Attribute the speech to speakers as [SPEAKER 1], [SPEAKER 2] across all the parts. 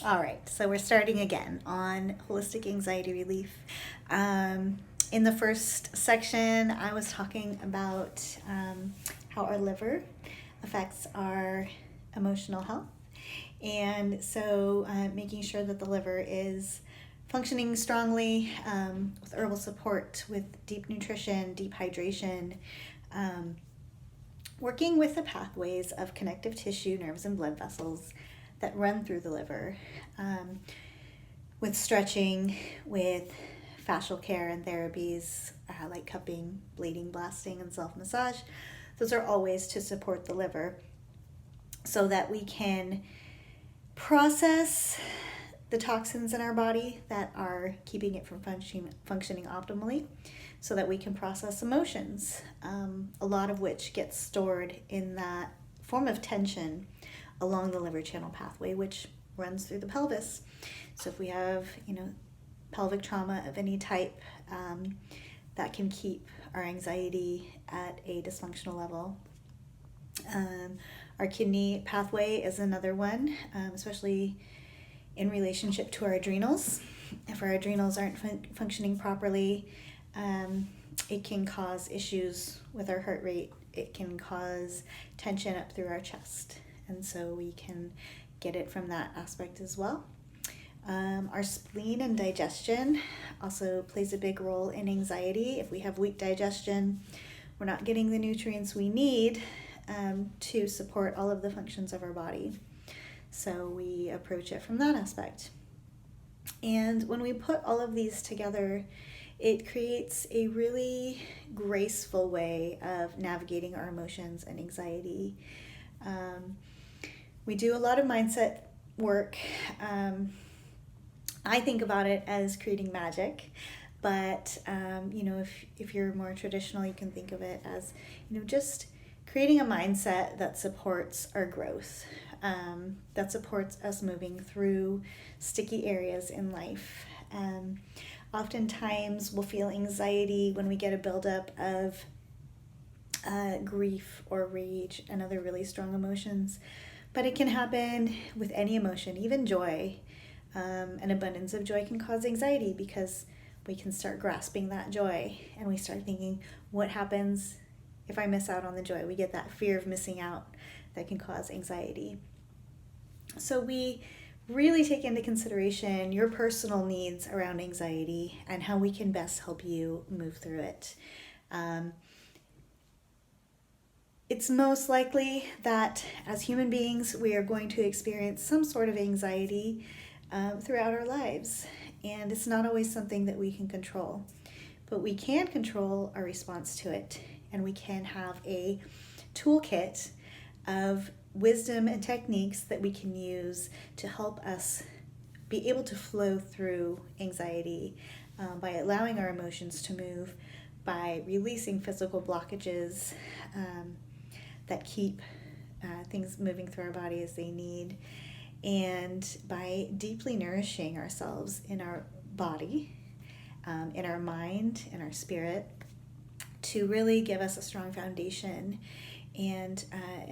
[SPEAKER 1] All right, so we're starting again on holistic anxiety relief. In the first section, I was talking about how our liver affects our emotional health. And so, making sure that the liver is functioning strongly with herbal support, with deep nutrition, deep hydration, um, working with the pathways of connective tissue, nerves, and blood vessels that run through the liver, um, with stretching, with fascial care and therapies like cupping, bleeding, blasting, and self massage. Those are all ways to support the liver so that we can process the toxins in our body that are keeping it from functioning optimally, so that we can process emotions, a lot of which gets stored in that form of tension along the liver channel pathway, which runs through the pelvis. So if we have, pelvic trauma of any type, that can keep our anxiety at a dysfunctional level. Our kidney pathway is another one, especially in relationship to our adrenals. If our adrenals aren't functioning properly, it can cause issues with our heart rate. It can cause tension up through our chest. And so we can get it from that aspect as well. Our spleen and digestion also plays a big role in anxiety. If we have weak digestion, we're not getting the nutrients we need to support all of the functions of our body. So we approach it from that aspect. And when we put all of these together, it creates a really graceful way of navigating our emotions and anxiety. We do a lot of mindset work. I think about it as creating magic, but if you're more traditional, you can think of it as just creating a mindset that supports our growth, that supports us moving through sticky areas in life. Oftentimes, we'll feel anxiety when we get a buildup of grief or rage and other really strong emotions. But it can happen with any emotion, even joy. An abundance of joy can cause anxiety because we can start grasping that joy and we start thinking, what happens if I miss out on the joy? We get that fear of missing out that can cause anxiety. So we really take into consideration your personal needs around anxiety and how we can best help you move through it. It's most likely that as human beings, we are going to experience some sort of anxiety throughout our lives. And it's not always something that we can control. But we can control our response to it. And we can have a toolkit of wisdom and techniques that we can use to help us be able to flow through anxiety by allowing our emotions to move, by releasing physical blockages that keep things moving through our body as they need, and by deeply nourishing ourselves in our body, in our mind, in our spirit, to really give us a strong foundation and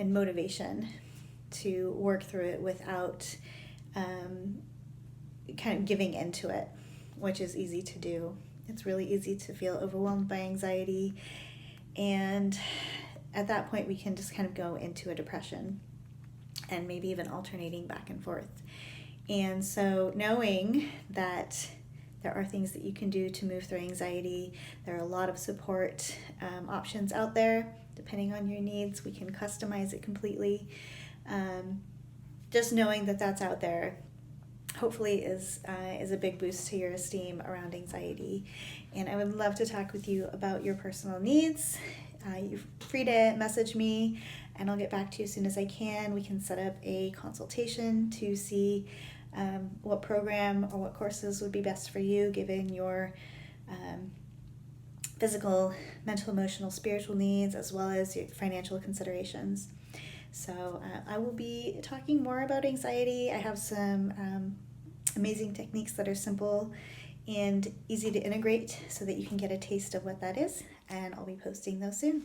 [SPEAKER 1] motivation to work through it without kind of giving into it, which is easy to do. It's really easy to feel overwhelmed by anxiety, and at that point we can just kind of go into a depression and maybe even alternating back and forth. And so knowing that there are things that you can do to move through anxiety, there are a lot of support options out there. Depending on your needs, we can customize it completely. Just knowing that that's out there hopefully is a big boost to your esteem around anxiety. And I would love to talk with you about your personal needs. You're free to message me and I'll get back to you as soon as I can. We can set up a consultation to see what program or what courses would be best for you given your physical, mental, emotional, spiritual needs, as well as your financial considerations. So I will be talking more about anxiety. I have some amazing techniques that are simple and easy to integrate so that you can get a taste of what that is, and I'll be posting those soon.